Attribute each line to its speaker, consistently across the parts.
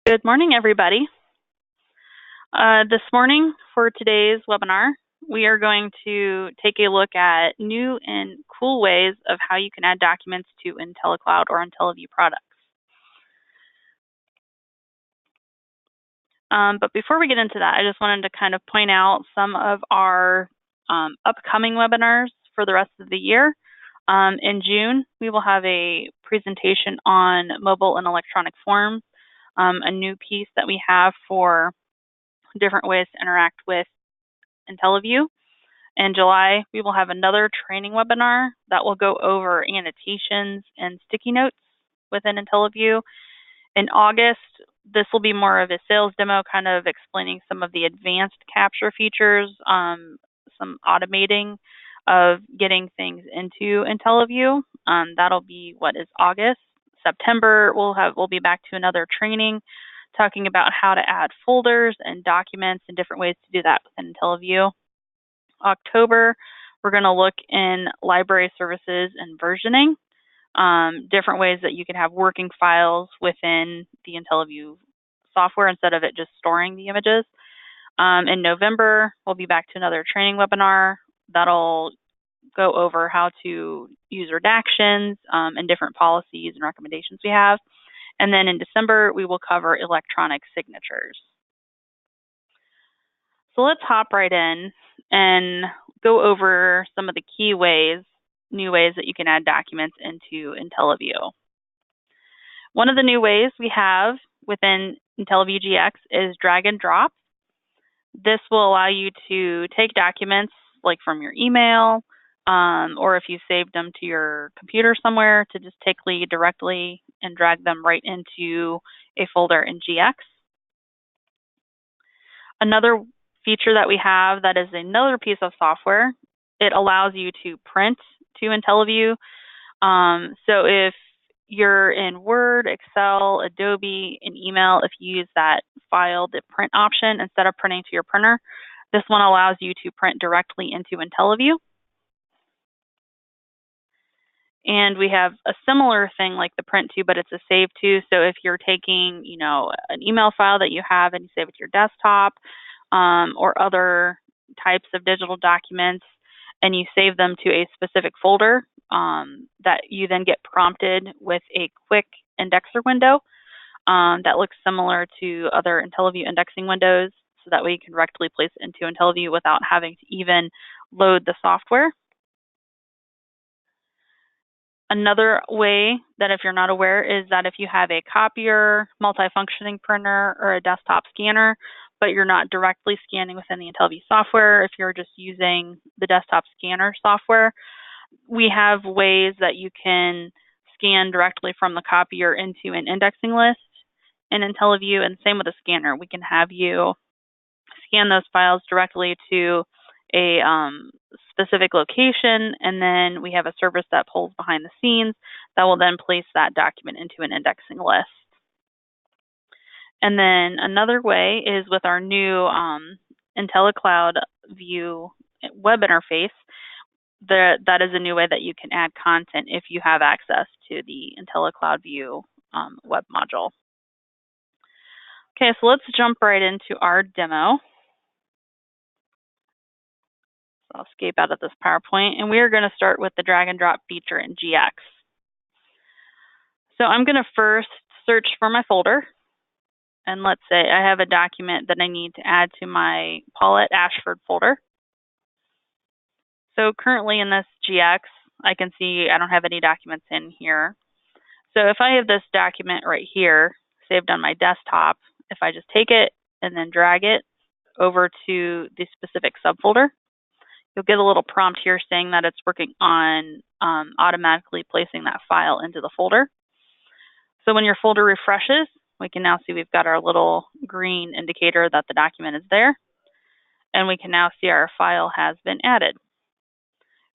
Speaker 1: Good morning, everybody. This morning for today's webinar, we are going to take a look at new and cool ways of how you can add documents to IntelliCloud or Intellivue products. But before we get into that, I just wanted to kind of point out some of our upcoming webinars for the rest of the year. In June, we will have a presentation on mobile and electronic forms, a new piece that we have for different ways to interact with Intellivue. In July, we will have another training webinar that will go over annotations and sticky notes within Intellivue. In August, this will be more of a sales demo, kind of explaining some of the advanced capture features, some automating of getting things into Intellivue. That'll be what is August. September, we'll be back to another training talking about how to add folders and documents and different ways to do that within Intellivue. October, we're going to look in library services and versioning, different ways that you can have working files within the Intellivue software instead of it just storing the images. In November, we'll be back to another training webinar that'll go over how to use redactions and different policies and recommendations we have. And then in December, we will cover electronic signatures. So let's hop right in and go over some of the key ways, new ways that you can add documents into Intellivue. One of the new ways we have within Intellivue GX is drag and drop. This will allow you to take documents like from your email, or if you saved them to your computer somewhere, to just take directly and drag them right into a folder in GX. Another feature that we have that is another piece of software, it allows you to print to Intellivue. So if you're in Word, Excel, Adobe, and email, if you use that file, the print option, instead of printing to your printer, this one allows you to print directly into Intellivue. And we have a similar thing like the print to, but it's a save to. So if you're taking, an email file that you have and you save it to your desktop, or other types of digital documents, and you save them to a specific folder, that you then get prompted with a quick indexer window that looks similar to other Intellivue indexing windows, so that way you can directly place it into Intellivue without having to even load the software. Another way that, if you're not aware, is that if you have a Copier, multifunctioning printer, or a desktop scanner, but you're not directly scanning within the Intellivue software, if you're just using the desktop scanner software, we have ways that you can scan directly from the Copier into an indexing list in Intellivue, and same with the scanner. We can have you scan those files directly to a specific location, and then we have a service that pulls behind the scenes that will then place that document into an indexing list. And then another way is with our new IntelliCloud view web interface. That is a new way that you can add content if you have access to the IntelliCloud view web module. Okay, so let's jump right into our demo. I'll escape out of this PowerPoint, and we are going to start with the drag and drop feature in GX. So I'm going to first search for my folder, and let's say I have a document that I need to add to my Paulette Ashford folder. So currently in this GX, I can see I don't have any documents in here. So if I have this document right here saved on my desktop, if I just take it and then drag it over to the specific subfolder, you'll get a little prompt here saying that it's working on automatically placing that file into the folder. So when your folder refreshes, we can now see we've got our little green indicator that the document is there. And we can now see our file has been added.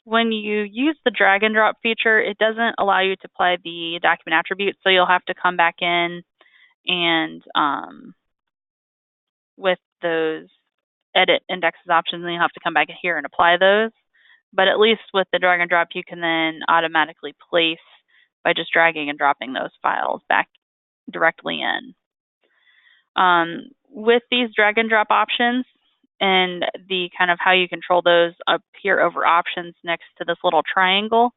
Speaker 1: When you use the drag and drop feature, it doesn't allow you to apply the document attributes, so you'll have to come back in and with those edit indexes options, and you'll have to come back here and apply those. But at least with the drag and drop, you can then automatically place by just dragging and dropping those files back directly in. With these drag and drop options and the kind of how you control those up here over options next to this little triangle.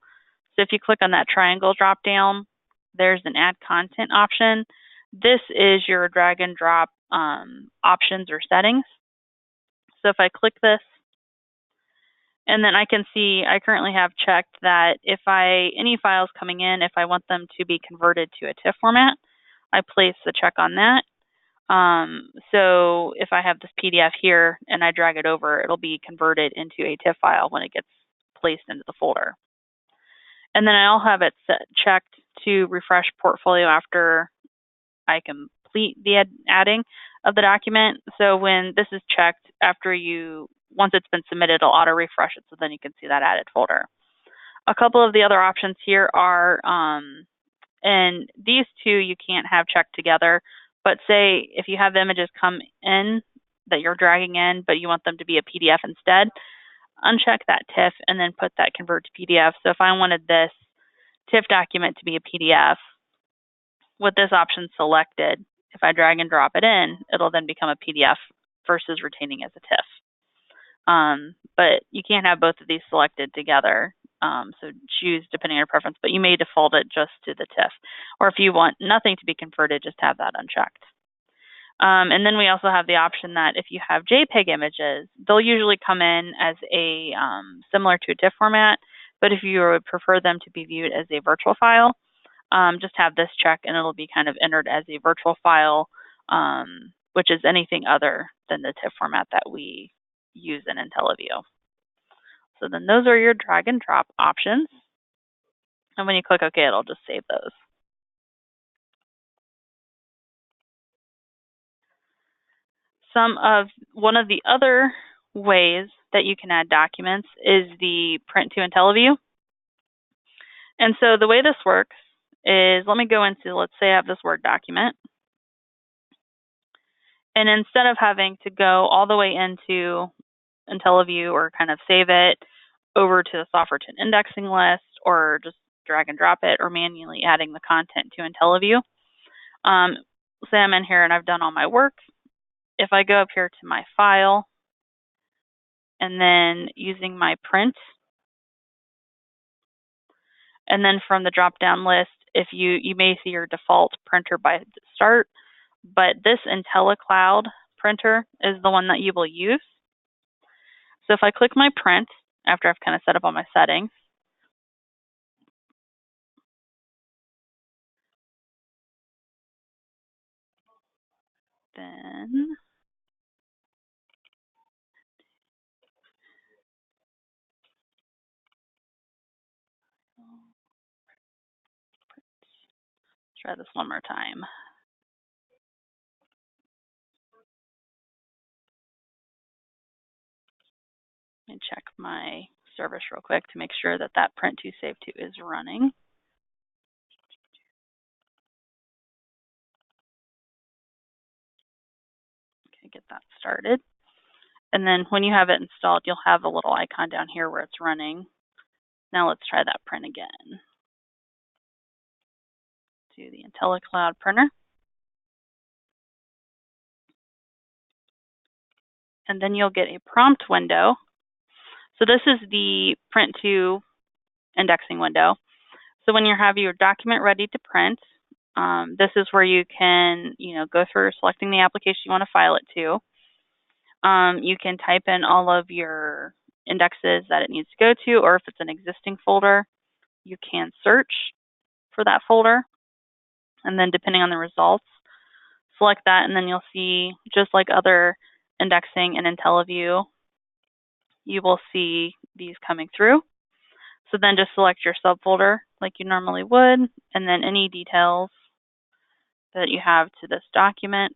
Speaker 1: So if you click on that triangle drop down, there's an add content option. This is your drag and drop options or settings. So if I click this, and then I can see I currently have checked that if any files coming in, if I want them to be converted to a TIFF format, I place the check on that. So if I have this PDF here and I drag it over, it'll be converted into a TIFF file when it gets placed into the folder. And then I'll have it checked to refresh portfolio after I complete the adding of the document. So when this is checked once it's been submitted, it'll auto refresh it so then you can see that added folder. A couple of the other options here are, and these two you can't have checked together, but say if you have images come in that you're dragging in, but you want them to be a PDF instead, uncheck that TIFF and then put that convert to PDF. So if I wanted this TIFF document to be a PDF, with this option selected, if I drag and drop it in, it'll then become a PDF versus retaining as a TIFF. But you can't have both of these selected together. So choose depending on your preference, but you may default it just to the TIFF. Or if you want nothing to be converted, just have that unchecked. And then we also have the option that if you have JPEG images, they'll usually come in as a similar to a TIFF format, but if you would prefer them to be viewed as a virtual file, just have this check and it'll be kind of entered as a virtual file, which is anything other than the TIFF format that we use in Intellivue. So then those are your drag and drop options. And when you click OK, it'll just save those. One of the other ways that you can add documents is the print to Intellivue. And so the way this works is, let me go into, let's say I have this Word document. And instead of having to go all the way into Intellivue or kind of save it over to the software to an indexing list or just drag and drop it or manually adding the content to Intellivue, say I'm in here and I've done all my work. If I go up here to my file and then using my print, and then from the drop-down list, if you may see your default printer by start, but this IntelliCloud printer is the one that you will use. So if I click my print, after I've kind of set up all my settings, then try this one more time. Let me check my service real quick to make sure that that print to save to is running. Okay, get that started. And then when you have it installed, you'll have a little icon down here where it's running. Now let's try that print again. To the IntelliCloud printer. And then you'll get a prompt window. So this is the print to indexing window. So when you have your document ready to print, this is where you can, go through selecting the application you want to file it to. You can type in all of your indexes that it needs to go to, or if it's an existing folder, you can search for that folder. And then depending on the results, select that, and then you'll see, just like other indexing in Intellivue, you will see these coming through. So then just select your subfolder like you normally would, and then any details that you have to this document,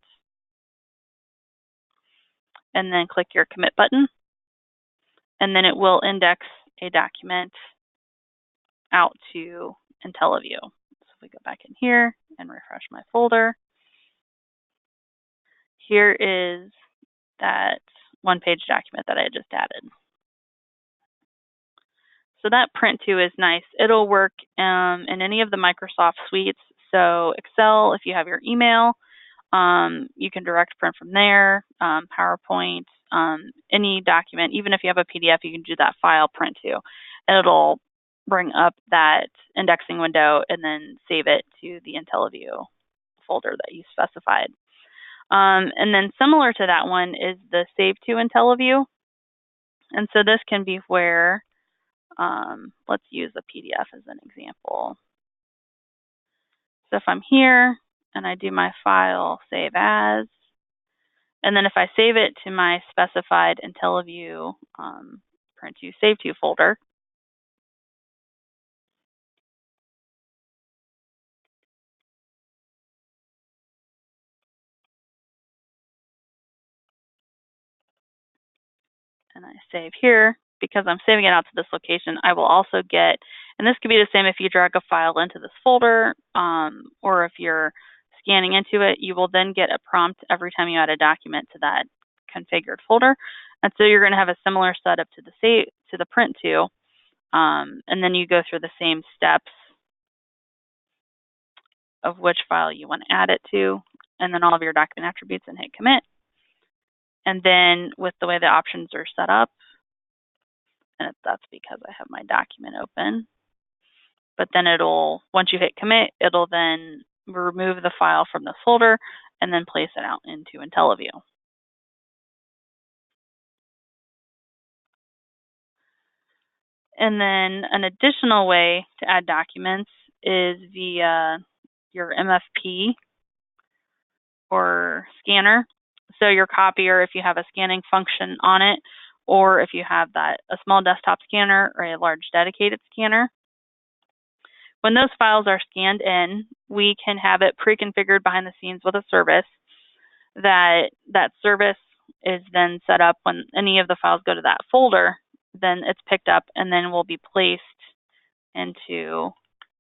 Speaker 1: and then click your commit button, and then it will index a document out to Intellivue. So if we go back in here and refresh my folder, here is that one-page document that I just added. So that print to is nice. It'll work in any of the Microsoft suites. So Excel, if you have your email, You can direct print from there, PowerPoint, any document. Even if you have a PDF, you can do that file print to. And it'll bring up that indexing window and then save it to the Intellivue folder that you specified. And then similar to that one is the Save to Intellivue. And so this can be where, let's use a PDF as an example. So if I'm here and I do my file save as, and then if I save it to my specified Intellivue print to save to folder, and I save here, because I'm saving it out to this location, I will also get, and this could be the same if you drag a file into this folder, or if you're scanning into it, you will then get a prompt every time you add a document to that configured folder. And so you're going to have a similar setup to the print to, and then you go through the same steps of which file you want to add it to, and then all of your document attributes, and hit commit. And then with the way the options are set up, and that's because I have my document open, but then it'll, once you hit commit, it'll then remove the file from this folder and then place it out into Intellivue. And then an additional way to add documents is via your MFP or scanner. So your copier, if you have a scanning function on it, or if you have a small desktop scanner or a large dedicated scanner. When those files are scanned in, we can have it pre-configured behind the scenes with a service. That service is then set up when any of the files go to that folder, then it's picked up and then will be placed into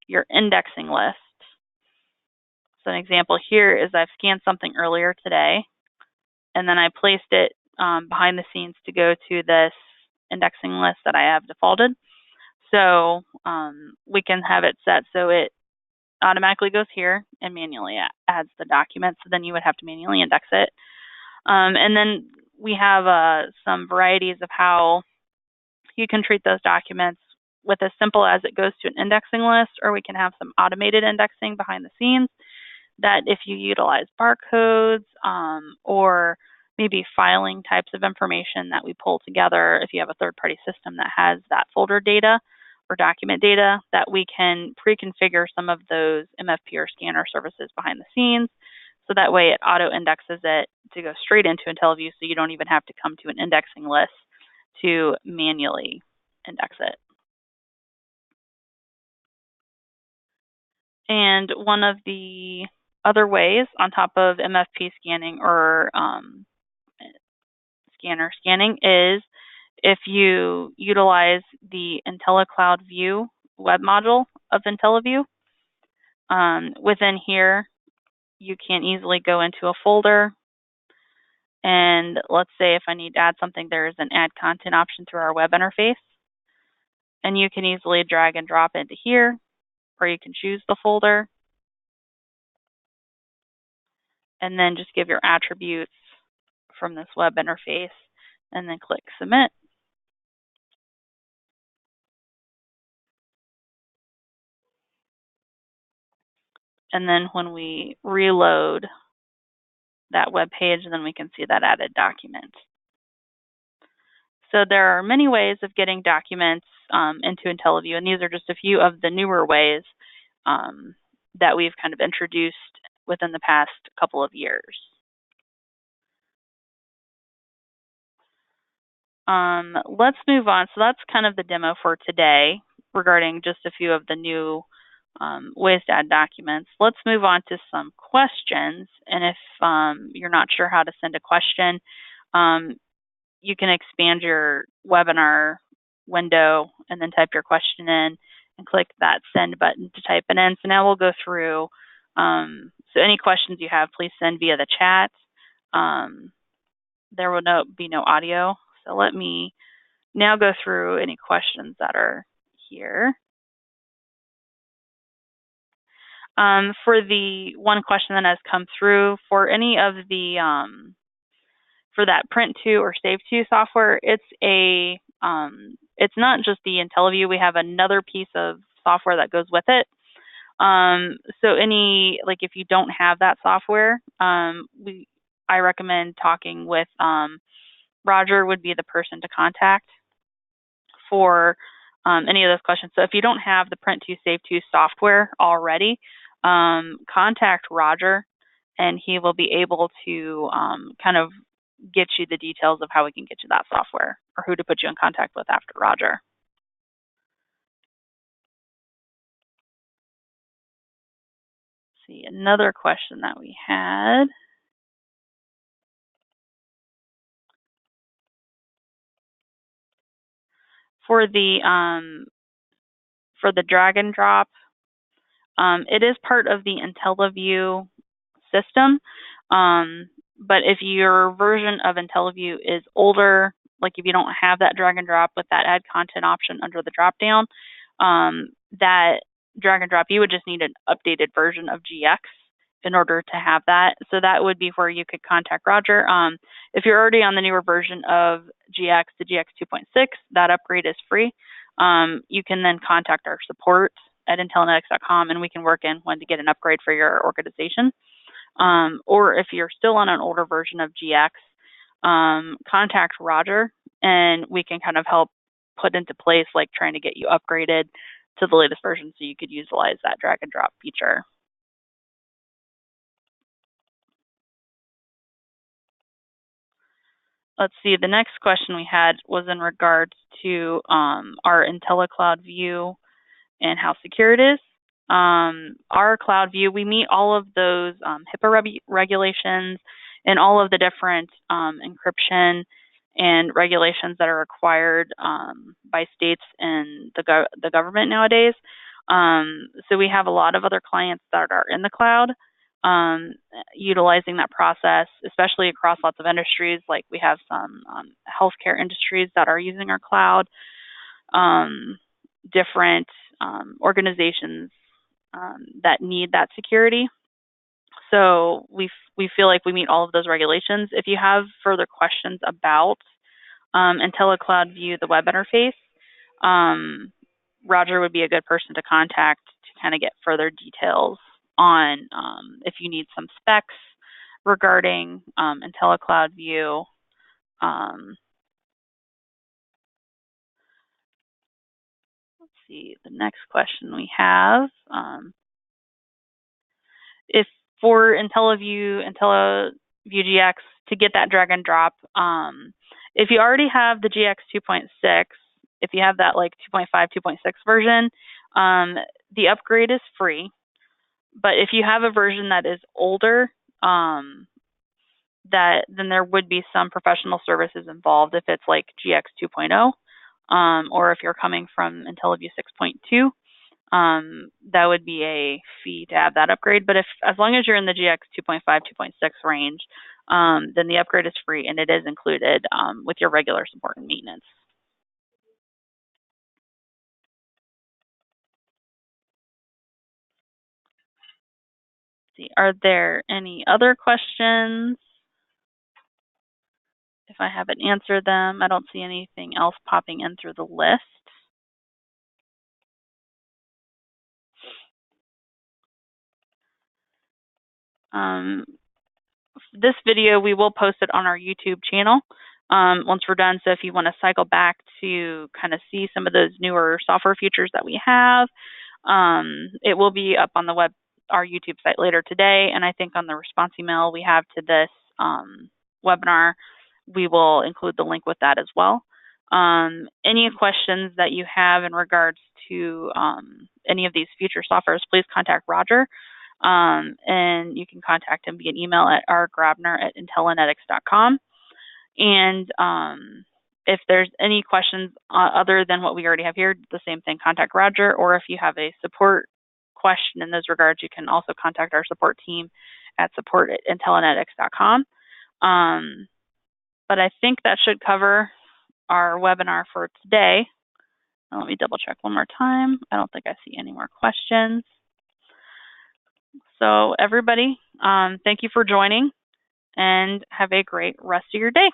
Speaker 1: your indexing list. So an example here is I've scanned something earlier today, and then I placed it behind the scenes to go to this indexing list that I have defaulted. So we can have it set so it automatically goes here and manually adds the document. So then you would have to manually index it. And then we have some varieties of how you can treat those documents, with as simple as it goes to an indexing list, or we can have some automated indexing behind the scenes that if you utilize barcodes or maybe filing types of information that we pull together, if you have a third-party system that has that folder data or document data, that we can pre-configure some of those MFP or scanner services behind the scenes. So that way it auto-indexes it to go straight into Intellivue, so you don't even have to come to an indexing list to manually index it. And one of the other ways on top of MFP scanning or scanner scanning is if you utilize the IntelliCloud View web module of Intellivue. Within here, you can easily go into a folder, and let's say if I need to add something, there's an add content option through our web interface, and you can easily drag and drop into here, or you can choose the folder and then just give your attributes from this web interface and then click submit. And then when we reload that web page, then we can see that added document. So there are many ways of getting documents into Intellivue, and these are just a few of the newer ways that we've kind of introduced within the past couple of years. Let's move on. So that's kind of the demo for today regarding just a few of the new ways to add documents. Let's move on to some questions. And if you're not sure how to send a question, you can expand your webinar window and then type your question in and click that send button to type it in. So now we'll go through. So any questions you have, please send via the chat. There will be no audio. So let me now go through any questions that are here. For the one question that has come through, for any of the for that print to or save to software, it's not just the Intellivue. We have another piece of software that goes with it. So if you don't have that software, I recommend talking with Roger would be the person to contact for any of those questions. So if you don't have the print to save to software already, contact Roger, and he will be able to kind of get you the details of how we can get you that software or who to put you in contact with after Roger. Let's see, another question that we had. For the drag and drop, it is part of the Intellivue system. But if your version of Intellivue is older, like if you don't have that drag and drop with that add content option under the drop down, that drag and drop, you would just need an updated version of GX in order to have that. So that would be where you could contact Roger. If you're already on the newer version of GX, the GX 2.6, that upgrade is free. You can then contact our support at Intellivue.com, and we can work in when to get an upgrade for your organization. Or if you're still on an older version of GX, contact Roger, and we can kind of help put into place like trying to get you upgraded to the latest version so you could utilize that drag and drop feature. Let's see, the next question we had was in regards to our IntelliCloud view and how secure it is. Our cloud view, we meet all of those HIPAA regulations and all of the different encryption and regulations that are required by states and the government nowadays. So we have a lot of other clients that are in the cloud utilizing that process, especially across lots of industries. Like we have some healthcare industries that are using our cloud, different organizations that need that security. So we feel like we meet all of those regulations. If you have further questions about IntelliCloud View, the web interface, Roger would be a good person to contact to kind of get further details on if you need some specs regarding IntelliCloud View. Let's see, the next question we have. If for Intellivue GX, to get that drag and drop, if you already have the GX 2.6, if you have that like 2.5, 2.6 version, the upgrade is free. But if you have a version that is older, then there would be some professional services involved if it's like GX 2.0, or if you're coming from Intellivue 6.2. That would be a fee to have that upgrade. But as long as you're in the GX 2.5, 2.6 range, then the upgrade is free and it is included with your regular support and maintenance. Let's see, are there any other questions? If I haven't answered them, I don't see anything else popping in through the list. This video, we will post it on our YouTube channel once we're done. So if you want to cycle back to kind of see some of those newer software features that we have, it will be up on our YouTube site later today. And I think on the response email we have to this webinar, we will include the link with that as well. Any questions that you have in regards to any of these future softwares, please contact Roger. And you can contact him via email at rgrabner@intellivue.com. And if there's any questions other than what we already have here, the same thing, contact Roger. Or if you have a support question in those regards, you can also contact our support team at support@intellivue.com. But I think that should cover our webinar for today. Let me double check one more time. I don't think I see any more questions. So everybody, thank you for joining and have a great rest of your day.